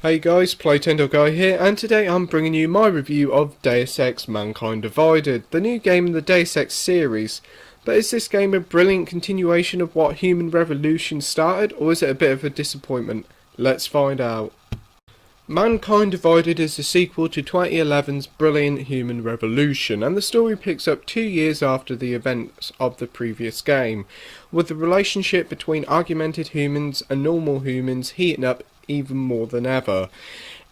Hey guys, Playtendoguy here, and today I'm bringing you my review of Deus Ex Mankind Divided, the new game in the Deus Ex series. But is this game a brilliant continuation of what Human Revolution started, or is it a bit of a disappointment? Let's find out. Mankind Divided is the sequel to 2011's brilliant Human Revolution, and the story picks up 2 years after the events of the previous game, with the relationship between augmented humans and normal humans heating up even more than ever.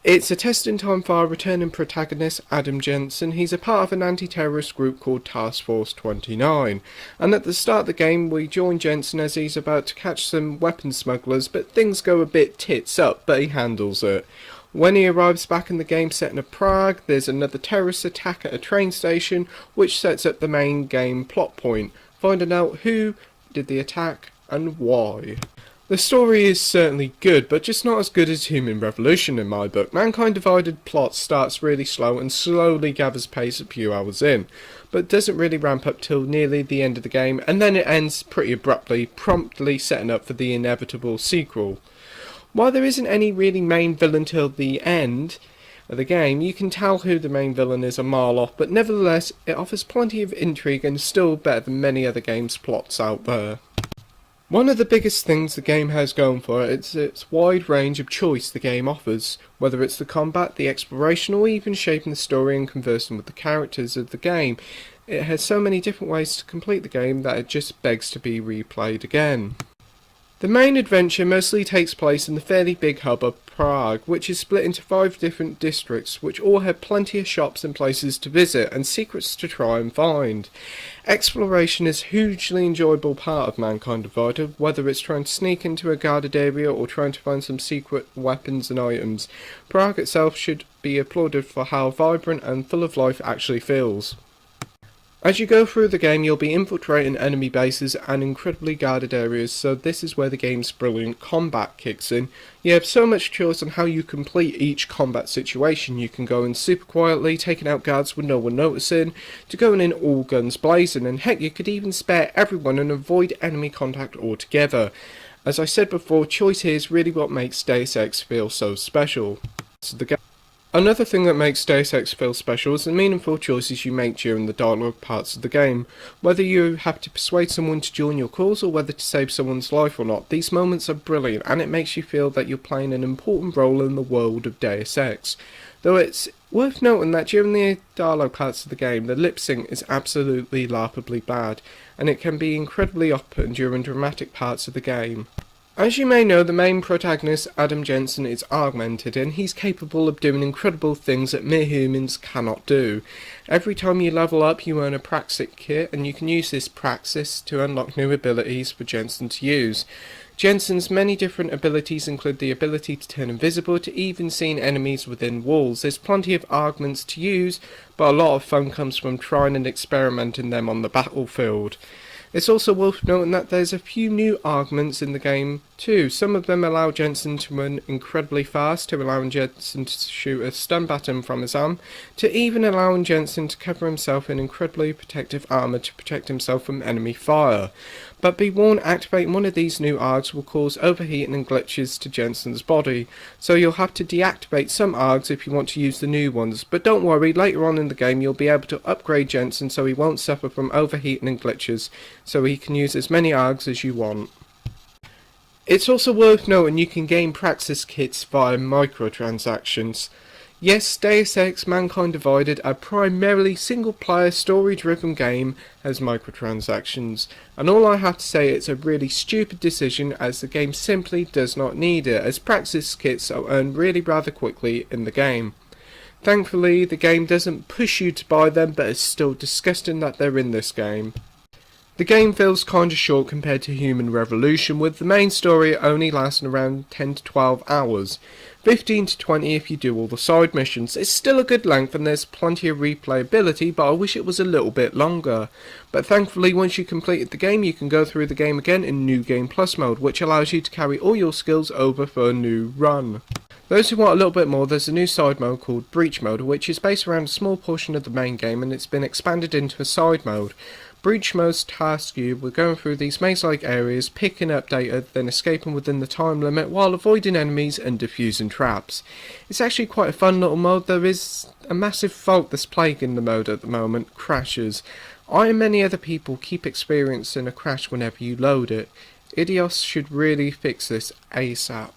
It's a test in time for our returning protagonist, Adam Jensen. He's a part of an anti-terrorist group called Task Force 29, and at the start of the game we join Jensen as he's about to catch some weapon smugglers, but things go a bit tits up, but he handles it. When he arrives back in the game set in Prague, there's another terrorist attack at a train station, which sets up the main game plot point, finding out who did the attack and why. The story is certainly good, but just not as good as Human Revolution in my book. Mankind Divided plot starts really slow and slowly gathers pace a few hours in, but doesn't really ramp up till nearly the end of the game, and then it ends pretty abruptly, promptly setting up for the inevitable sequel. While there isn't any really main villain till the end of the game, you can tell who the main villain is a mile off, but nevertheless it offers plenty of intrigue and is still better than many other games' plots out there. One of the biggest things the game has going for it is its wide range of choice the game offers, whether it's the combat, the exploration, or even shaping the story and conversing with the characters of the game. It has so many different ways to complete the game that it just begs to be replayed again. The main adventure mostly takes place in the fairly big hub of Prague, which is split into 5 different districts, which all have plenty of shops and places to visit and secrets to try and find. Exploration is a hugely enjoyable part of Mankind Divided, whether it's trying to sneak into a guarded area or trying to find some secret weapons and items. Prague itself should be applauded for how vibrant and full of life it actually feels. As you go through the game, you'll be infiltrating enemy bases and incredibly guarded areas, so this is where the game's brilliant combat kicks in. You have so much choice on how you complete each combat situation. You can go in super quietly, taking out guards with no one noticing, to going in all guns blazing, and heck, you could even spare everyone and avoid enemy contact altogether. As I said before, choice here is really what makes Deus Ex feel so special. Another thing that makes Deus Ex feel special is the meaningful choices you make during the dialogue parts of the game. Whether you have to persuade someone to join your cause or whether to save someone's life or not, these moments are brilliant and it makes you feel that you're playing an important role in the world of Deus Ex. Though it's worth noting that during the dialogue parts of the game, the lip sync is absolutely laughably bad, and it can be incredibly off-putting during dramatic parts of the game. As you may know, the main protagonist, Adam Jensen, is augmented and he's capable of doing incredible things that mere humans cannot do. Every time you level up you earn a praxis kit and you can use this praxis to unlock new abilities for Jensen to use. Jensen's many different abilities include the ability to turn invisible to even seeing enemies within walls. There's plenty of augments to use, but a lot of fun comes from trying and experimenting them on the battlefield. It's also worth noting that there's a few new augments in the game too. Some of them allow Jensen to run incredibly fast, to allowing Jensen to shoot a stun button from his arm, to even allowing Jensen to cover himself in incredibly protective armour to protect himself from enemy fire. But be warned, activating one of these new args will cause overheating and glitches to Jensen's body, so you'll have to deactivate some args if you want to use the new ones. But don't worry, later on in the game you'll be able to upgrade Jensen so he won't suffer from overheating and glitches, so he can use as many args as you want. It's also worth noting you can gain praxis kits via microtransactions. Yes, Deus Ex Mankind Divided, a primarily single-player, story-driven game, has microtransactions, and all I have to say, it's a really stupid decision as the game simply does not need it, as praxis kits are earned really rather quickly in the game. Thankfully, the game doesn't push you to buy them, but it's still disgusting that they're in this game. The game feels kinda short compared to Human Revolution, with the main story only lasting around 10 to 12 hours. 15 to 20 if you do all the side missions. It's still a good length and there's plenty of replayability, but I wish it was a little bit longer. But thankfully once you completed the game you can go through the game again in New Game Plus mode, which allows you to carry all your skills over for a new run. Those who want a little bit more, there's a new side mode called Breach Mode, which is based around a small portion of the main game and it's been expanded into a side mode. Breach modes task you with going through these maze-like areas, picking up data, then escaping within the time limit while avoiding enemies and defusing traps. It's actually quite a fun little mode. There is a massive fault that's plaguing the mode at the moment: crashes. I and many other people keep experiencing a crash whenever you load it. Idios should really fix this ASAP.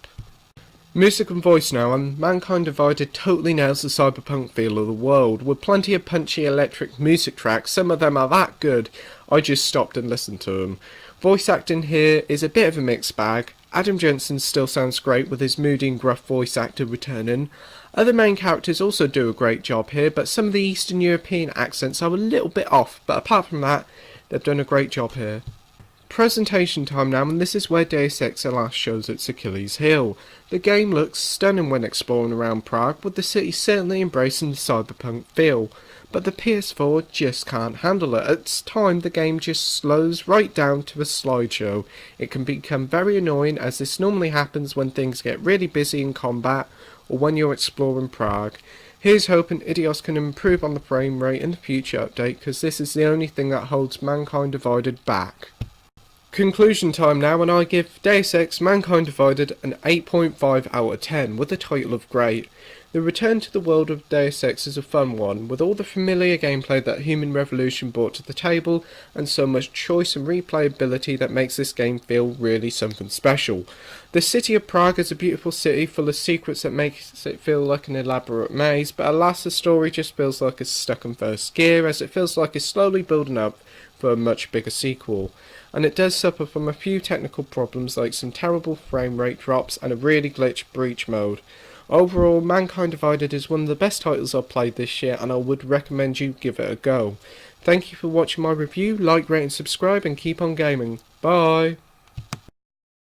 Music and voice now, and Mankind Divided totally nails the cyberpunk feel of the world, with plenty of punchy electric music tracks. Some of them are that good, I just stopped and listened to them. Voice acting here is a bit of a mixed bag. Adam Jensen still sounds great with his moody and gruff voice actor returning. Other main characters also do a great job here, but some of the Eastern European accents are a little bit off, but apart from that, they've done a great job here. Presentation time now, and this is where Deus Ex last shows its Achilles heel. The game looks stunning when exploring around Prague, with the city certainly embracing the cyberpunk feel, but the PS4 just can't handle it. At times the game just slows right down to a slideshow. It can become very annoying, as this normally happens when things get really busy in combat or when you're exploring Prague. Here's hoping Idios can improve on the frame rate in the future update, because this is the only thing that holds Mankind Divided back. Conclusion time now, and I give Deus Ex Mankind Divided an 8.5 out of 10 with the title of great. The return to the world of Deus Ex is a fun one, with all the familiar gameplay that Human Revolution brought to the table, and so much choice and replayability that makes this game feel really something special. The city of Prague is a beautiful city full of secrets that makes it feel like an elaborate maze, but alas, the story just feels like it's stuck in first gear, as it feels like it's slowly building up for a much bigger sequel. And it does suffer from a few technical problems like some terrible frame rate drops and a really glitched breach mode. Overall, Mankind Divided is one of the best titles I've played this year, and I would recommend you give it a go. Thank you for watching my review. Like, rate and subscribe, and keep on gaming. Bye!